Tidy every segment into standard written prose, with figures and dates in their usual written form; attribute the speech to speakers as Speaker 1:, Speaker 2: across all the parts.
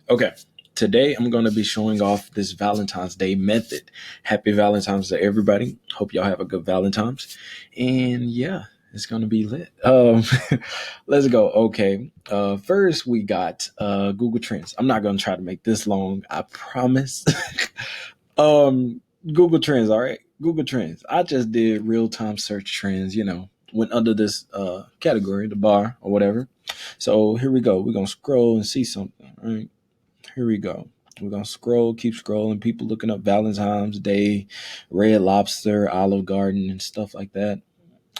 Speaker 1: Okay. Today I'm going to be showing off this Valentine's Day method. Happy Valentine's to everybody. Hope y'all have a good Valentine's. And yeah, it's going to be lit. Let's go. Okay. First we got Google Trends. I'm not going to try to make this long, I promise. Google Trends, all right? Google Trends. I just did real-time search trends, went under this category, the bar or whatever. So here we go. We're going to scroll and see something, all right? Here we go. We're gonna scroll, keep scrolling. People looking up Valentine's Day, Red Lobster, Olive Garden, and stuff like that.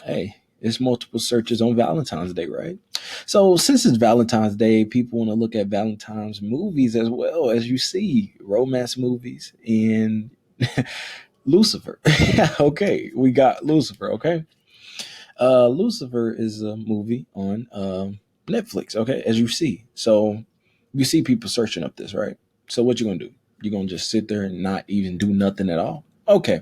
Speaker 1: Hey, it's multiple searches on Valentine's Day, right? So since it's Valentine's Day, people want to look at Valentine's movies as well, as you see romance movies and Lucifer. Okay, we got Lucifer. Okay, Lucifer is a movie on Netflix. Okay, as you see, so you see people searching up this, right? So what you gonna do? You gonna just sit there and not even do nothing at all? Okay,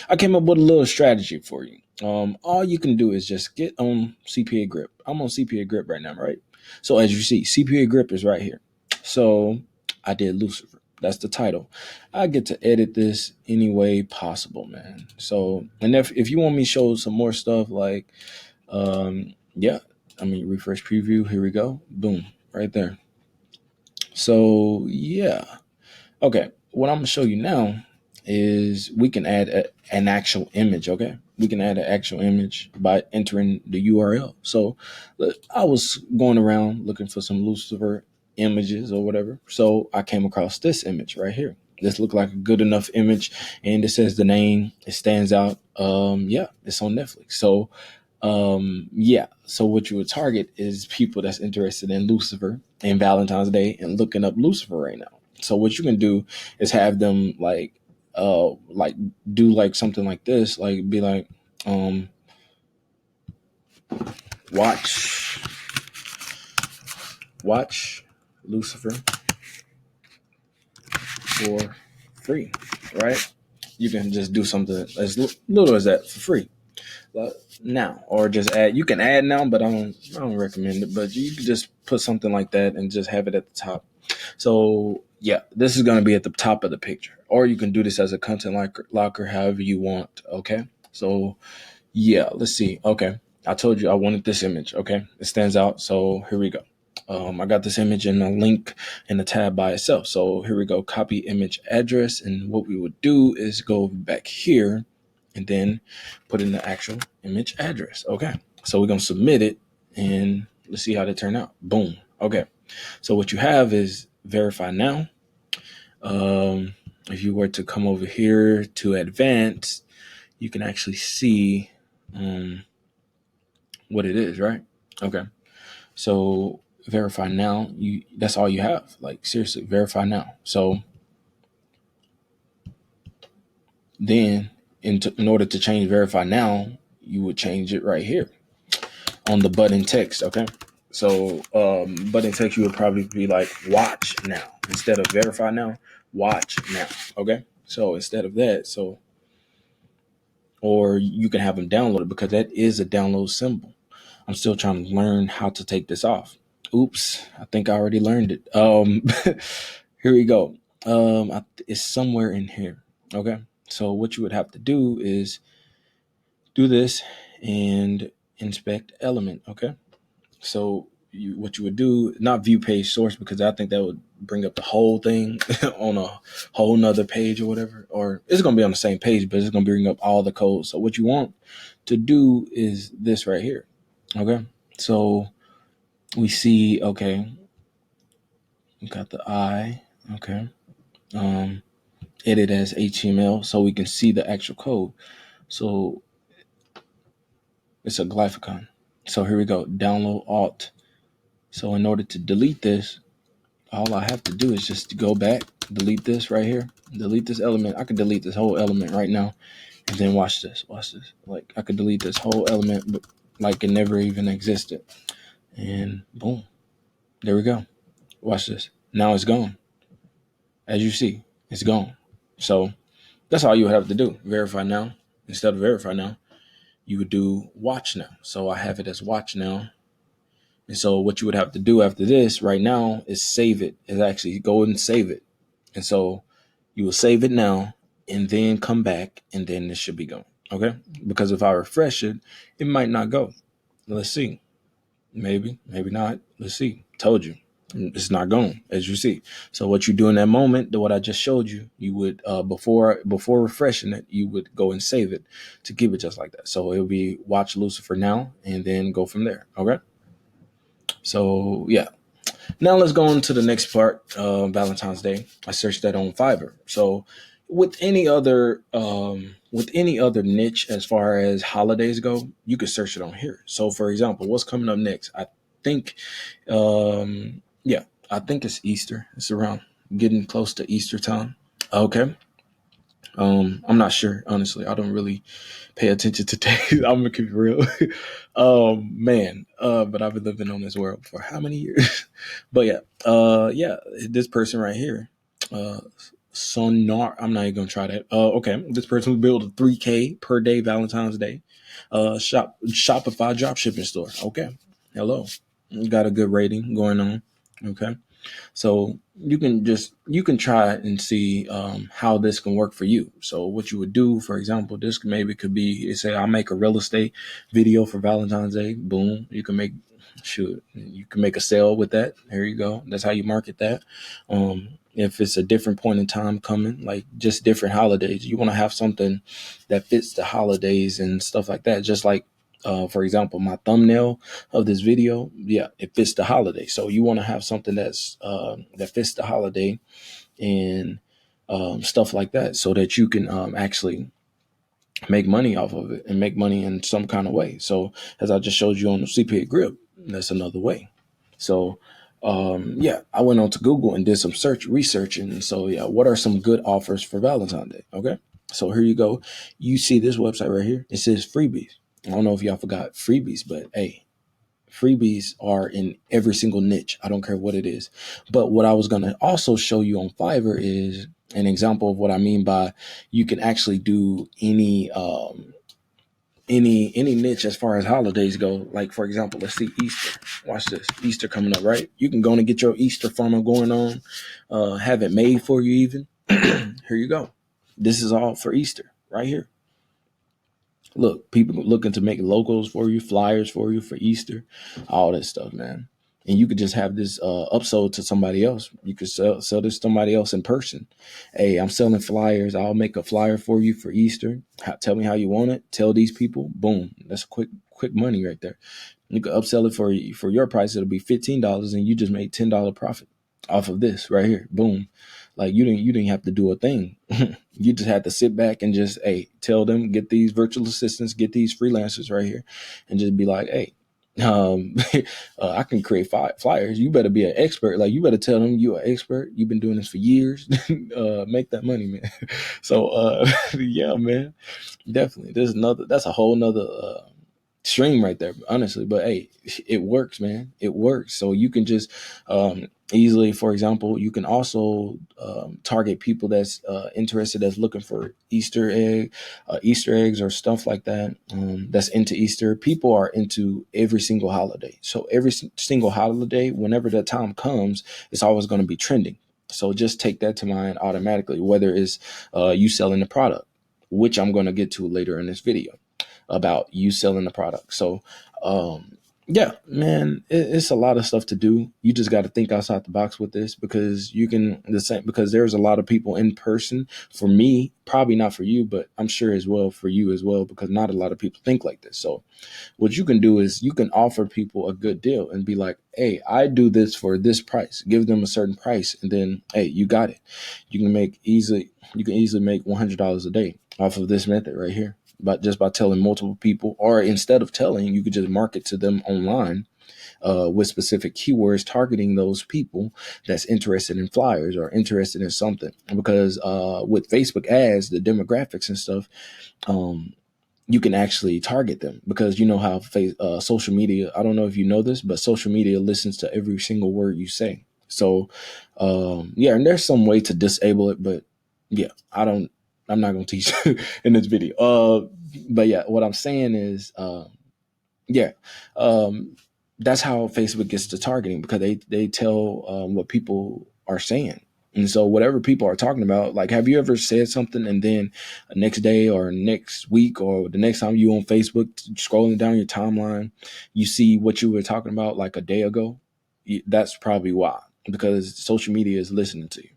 Speaker 1: I came up with a little strategy for you. All you can do is just get on CPA Grip. I'm on CPA Grip right now, right? So as you see, CPA Grip is right here. So I did Lucifer. That's the title. I get to edit this any way possible, man. So, and if you want me to show some more stuff, like, yeah, I mean, refresh preview. Here we go. Boom, right there. So yeah, okay. What I'm gonna show you now is we can add an actual image. Okay, we can add an actual image by entering the URL. So I was going around looking for some Lucifer images or whatever. So I came across this image right here. This looked like a good enough image, and it says the name. It stands out. Yeah, it's on Netflix. So yeah. So what you would target is people that's interested in Lucifer and Valentine's Day and looking up Lucifer right now. So what you can do is have them like do like something like this, like be like, um, watch watch Lucifer for free, right? You can just do something as little as that for free. Now, or just add. You can add now, but I don't recommend it. But you can just put something like that and just have it at the top. So yeah, this is going to be at the top of the picture, or you can do this as a content locker, however you want. Okay, so yeah, let's see. Okay, I told you I wanted this image. Okay, it stands out. So here we go. I got this image in a link in the tab by itself. So here we go. Copy image address, and what we would do is go back here and then put in the actual image address. Okay, so we're gonna submit it, and let's see how they turn out. Boom. Okay, so what you have is verify now. If you were to come over here to advanced, you can actually see um, what it is, right? Okay, so verify now. That's all you have. Like seriously, verify now. So then, in order to change verify now, you would change it right here on the button text. Okay, so button text you would probably be like watch now instead of verify now. Watch now. Okay, so instead of that, so or you can have them download it because that is a download symbol. I'm still trying to learn how to take this off. Oops, I think I already learned it. Here we go. It's somewhere in here. Okay, so what you would have to do is do this and inspect element. Okay, so what you would do, not view page source, because I think that would bring up the whole thing on a whole nother page or whatever, or it's going to be on the same page, but it's going to bring up all the code. So what you want to do is this right here. Okay, so we see, okay, we got the I, okay, um, edit as HTML so we can see the actual code. So it's a glyphicon. So here we go, download alt. So in order to delete this, all I have to do is just go back, delete this right here, delete this element. I could delete this whole element right now, and then watch this. Like I could delete this whole element, but like it never even existed. And boom, there we go. Watch this. Now it's gone. As you see, it's gone. So that's all you would have to do. Verify now. Instead of verify now, you would do watch now. So I have it as watch now. And so what you would have to do after this right now is save it. Is actually go and save it. And so you will save it now and then come back and then this should be going. Okay. Because if I refresh it, it might not go. Let's see. Maybe not. Let's see. Told you. It's not going, as you see. So what you do in that moment, what I just showed you, you would before refreshing it, you would go and save it to keep it just like that. So it'll be watch Lucifer now and then go from there. Okay. So yeah. Now let's go on to the next part. Valentine's Day. I searched that on Fiverr. So with any other niche as far as holidays go, you could search it on here. So for example, what's coming up next? Think, yeah, I think it's Easter. It's around getting close to Easter time. Okay. I'm not sure, honestly. I don't really pay attention to days. I'm gonna keep it real. Man. But I've been living on this world for how many years? But yeah, this person right here, Sonar. I'm not even gonna try that. Okay, this person will build a 3K per day Valentine's Day. Shopify dropshipping store. Okay, hello, got a good rating going on. Okay, so you can try and see how this can work for you. So what you would do, for example, this maybe could be you say I'll make a real estate video for Valentine's Day. Boom, you can make a sale with that. There you go. That's how you market that. If it's a different point in time coming, like just different holidays, you want to have something that fits the holidays and stuff like that. Just like for example, my thumbnail of this video, yeah, it fits the holiday. So you want to have something that fits the holiday and stuff like that, so that you can actually make money off of it and make money in some kind of way. So as I just showed you on the CPA grip, that's another way. So yeah, I went on to Google and did some research. And so yeah, what are some good offers for Valentine's Day? Okay. So here you go. You see this website right here. It says freebies. I don't know if y'all forgot freebies, but hey, freebies are in every single niche. I don't care what it is. But what I was going to also show you on Fiverr is an example of what I mean by you can actually do any niche as far as holidays go. Like for example, let's see Easter. Watch this. Easter coming up, right? You can go and get your Easter funnel going on, have it made for you even. Here you go. This is all for Easter right here. Look, people looking to make logos for you, flyers for you for Easter, all this stuff, man. And you could just have this upsold to somebody else. You could sell this to somebody else in person. Hey, I'm selling flyers. I'll make a flyer for you for Easter. Tell me how you want it. Tell these people. Boom. That's quick money right there. You could upsell it for your price. It'll be $15, and you just made $10 profit off of this right here. Boom. Like you didn't have to do a thing. You just had to sit back and just tell them, get these virtual assistants, get these freelancers right here, and just be like, hey, I can create flyers. You better be an expert. Like you better tell them you're an expert. You've been doing this for years. Make that money, man. So yeah, man, definitely. That's a whole nother stream right there, honestly. But hey, it works, man. It works. So you can just easily, for example, you can also target people that's interested, that's looking for Easter eggs or stuff like that. That's into Easter. People are into every single holiday. So every single holiday, whenever that time comes, it's always going to be trending. So just take that to mind automatically, whether it's you selling the product, which I'm going to get to later in this video about you selling the product. So, yeah, man, it's a lot of stuff to do. You just got to think outside the box with this because because there's a lot of people in person. For me, probably not for you, but I'm sure as well for you as well, because not a lot of people think like this. So what you can do is you can offer people a good deal and be like, hey, I do this for this price. Give them a certain price, and then hey, you got it. You can easily make $100 a day off of this method right here. But just by telling multiple people, or instead of telling, you could just market to them online with specific keywords targeting those people that's interested in flyers or interested in something. Because with Facebook ads, the demographics and stuff, you can actually target them, because you know how social media, I don't know if you know this, but social media listens to every single word you say. So yeah, and there's some way to disable it, but yeah, I'm not going to teach in this video. But yeah, what I'm saying is, yeah, um, that's how Facebook gets to targeting, because they tell what people are saying. And so whatever people are talking about, like, have you ever said something and then next day or next week or the next time you on Facebook scrolling down your timeline, you see what you were talking about like a day ago? That's probably why, because social media is listening to you.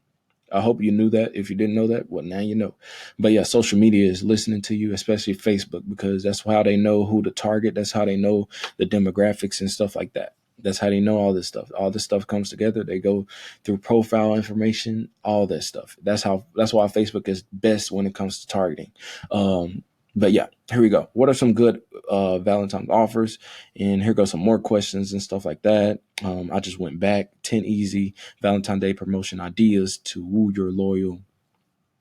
Speaker 1: I hope you knew that. If you didn't know that, well, now you know. But yeah, social media is listening to you, especially Facebook, because that's how they know who to target. That's how they know the demographics and stuff like that. That's how they know all this stuff. All this stuff comes together. They go through profile information, all that stuff. That's why Facebook is best when it comes to targeting. But yeah, here we go. What are some good Valentine's offers? And here goes some more questions and stuff like that. I just went back 10 easy Valentine's Day promotion ideas to woo your loyal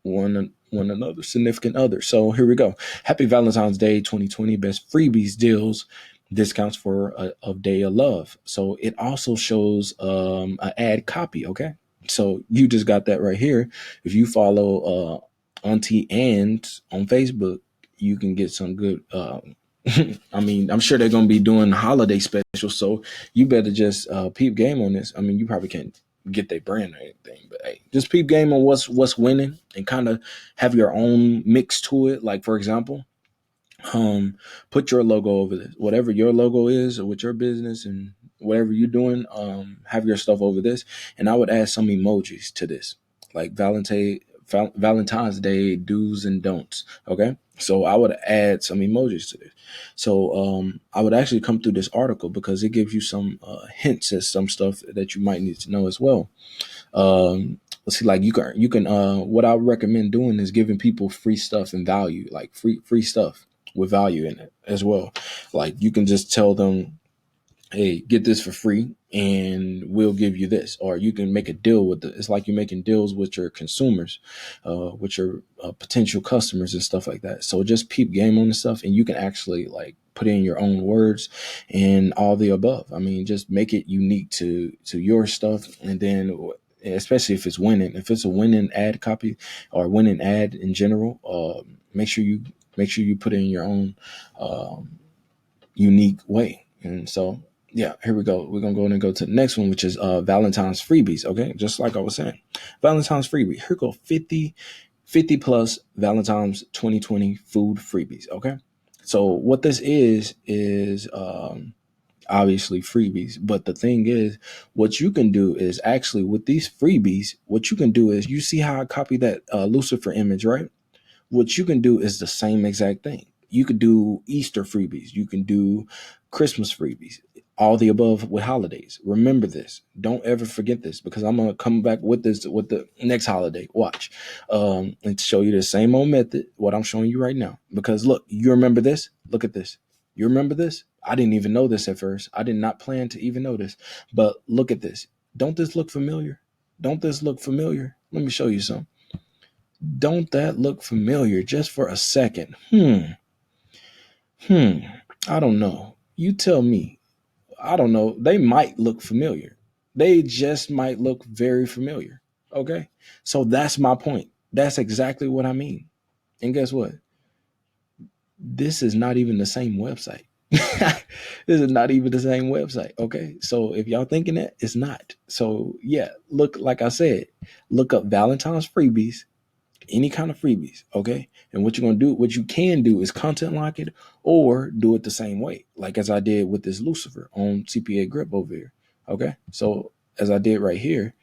Speaker 1: one another significant other. So here we go. Happy Valentine's Day 2020. Best freebies, deals, discounts for a day of love. So it also shows an ad copy. Okay, so you just got that right here. If you follow Auntie Ann on Facebook, you can get some good. I mean, I'm sure they're gonna be doing holiday specials, so you better just peep game on this. I mean, you probably can't get their brand or anything, but hey, just peep game on what's winning and kind of have your own mix to it. Like, for example, put your logo over this, whatever your logo is or with your business and whatever you're doing, have your stuff over this. And I would add some emojis to this, like Valentine's Day do's and don'ts. Okay, so I would add some emojis to this. So I would actually come through this article because it gives you some hints at some stuff that you might need to know as well. Let's see, like you can what I would recommend doing is giving people free stuff and value, like free stuff with value in it as well. Like, you can just tell them, hey, get this for free and we'll give you this. Or you can make a deal with it. It's like you're making deals with your consumers, with your potential customers and stuff like that. So just peep game on the stuff, and you can actually like put in your own words and all the above. I mean, just make it unique to your stuff. And then especially if it's winning, if it's a winning ad copy or winning ad in general, make sure you put in your own unique way. And so, yeah, here we go. We're gonna go ahead and go to the next one, which is Valentine's freebies. Okay, just like I was saying, Valentine's freebie. Here go 50 plus Valentine's 2020 food freebies. Okay, so what this is obviously freebies, but the thing is, what you can do is actually with these freebies, what you can do is, you see how I copy that Lucifer image, right? What you can do is the same exact thing. You could do Easter freebies. You can do Christmas freebies. All the above with holidays. Remember this. Don't ever forget this, because I'm gonna come back with this with the next holiday. Watch, and show you the same old method. What I'm showing you right now. Because look, you remember this. Look at this. You remember this? I didn't even know this at first. I did not plan to even know this. But look at this. Don't this look familiar? Don't this look familiar? Let me show you some. Don't that look familiar just for a second? Hmm. I don't know. You tell me. I don't know. They might look familiar. They just might look very familiar. Okay. So that's my point. That's exactly what I mean. And guess what? This is not even the same website. This is not even the same website. Okay. So if y'all thinking that, it's not. So yeah, look, like I said, look up Valentine's freebies, any kind of freebies, okay? And what you're gonna do, what you can do is content lock it or do it the same way, like as I did with this Lucifer on CPA grip over here. Okay, so as I did right here,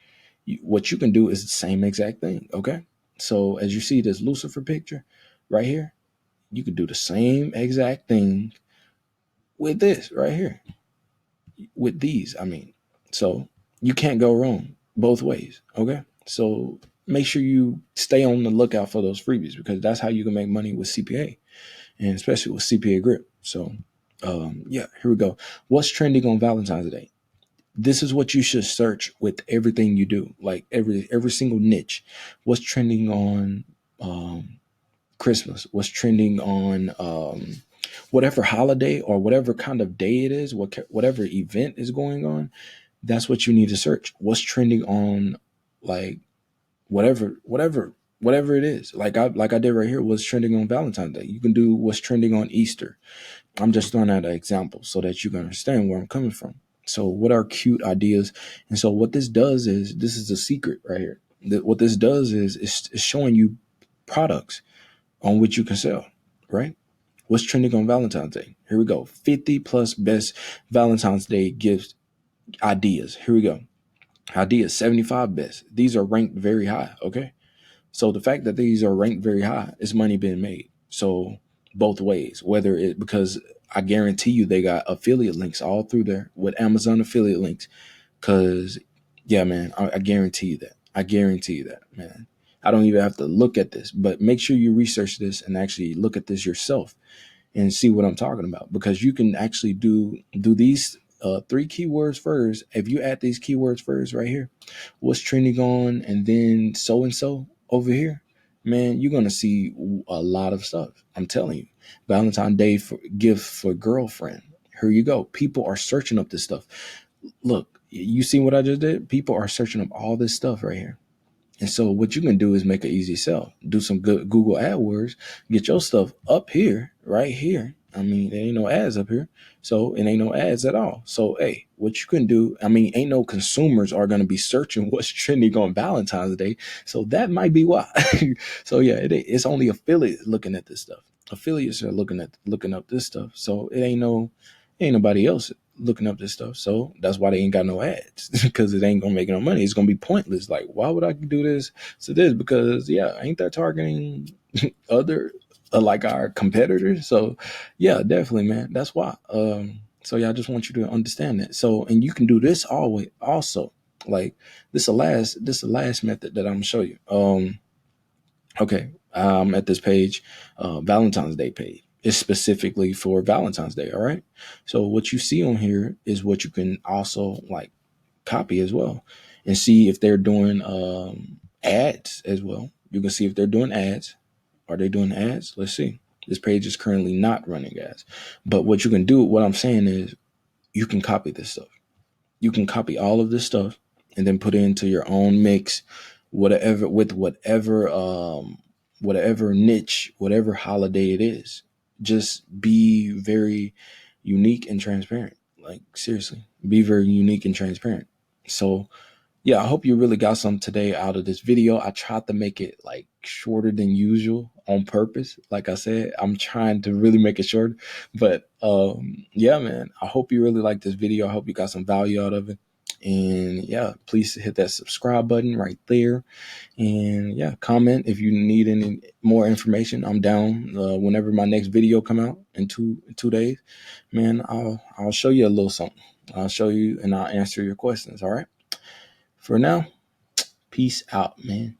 Speaker 1: what you can do is the same exact thing. Okay, so as you see this Lucifer picture right here, you can do the same exact thing with this right here, with these. I mean, so you can't go wrong both ways. Okay, so make sure you stay on the lookout for those freebies, because that's how you can make money with CPA, and especially with CPA grip. So yeah, here we go. What's trending on Valentine's Day? This is what you should search with everything you do, like every single niche. What's trending on Christmas? What's trending on whatever holiday or whatever kind of day it is, whatever event is going on? That's what you need to search. What's trending on, like, whatever it is. Like I did right here. What's trending on Valentine's Day? You can do what's trending on Easter. I'm just throwing out an example so that you can understand where I'm coming from. So what are cute ideas? And so what this does is, this is a secret right here. What this does is it's showing you products on which you can sell, right? What's trending on Valentine's Day? Here we go. 50 plus best Valentine's Day gifts ideas. Here we go. Ideas 75 best. These are ranked very high. Okay. So the fact that these are ranked very high is money being made. So both ways, whether it, because I guarantee you they got affiliate links all through there with Amazon affiliate links. Cause yeah, man, I guarantee you that. I guarantee you that, man. I don't even have to look at this, but make sure you research this and actually look at this yourself and see what I'm talking about, because you can actually do these three keywords first. If you add these keywords first right here, what's trending on, and then so and so over here, man, you're gonna see a lot of stuff. I'm telling you, Valentine's Day for gift for girlfriend. Here you go. People are searching up this stuff. Look, you see what I just did? People are searching up all this stuff right here. And so what you can do is make an easy sell. Do some good Google AdWords, get your stuff up here, right here. I mean, there ain't no ads up here. So it ain't no ads at all. So hey, what you can do, I mean, ain't no consumers are gonna be searching what's trending on Valentine's Day. So that might be why. So yeah, it's only affiliates looking at this stuff. Affiliates are looking up this stuff. So ain't nobody else looking up this stuff. So that's why they ain't got no ads, because it ain't gonna make no money. It's gonna be pointless. Like, why would I do this to this? Because yeah, ain't that targeting other like our competitors? So yeah, definitely, man. That's why. So yeah, I just want you to understand that. So, and you can do this always also. Like this the last method that I'm gonna show you. Okay, I'm at this page, Valentine's Day page. It's specifically for Valentine's Day. All right. So what you see on here is what you can also like copy as well, and see if they're doing ads as well. You can see if they're doing ads. Are they doing ads? Let's see. This page is currently not running ads, but what you can do, what I'm saying is, you can copy this stuff. You can copy all of this stuff and then put it into your own mix, whatever, with whatever niche, whatever holiday it is. Just be very unique and transparent. Like seriously, be very unique and transparent. So yeah, I hope you really got some today out of this video. I tried to make it like shorter than usual on purpose. Like I said, I'm trying to really make it short. But yeah, man, I hope you really like this video. I hope you got some value out of it. And yeah, please hit that subscribe button right there. And yeah, comment if you need any more information. I'm down whenever my next video come out in two days. Man, I'll show you a little something. I'll show you and I'll answer your questions. All right. For now, peace out, man.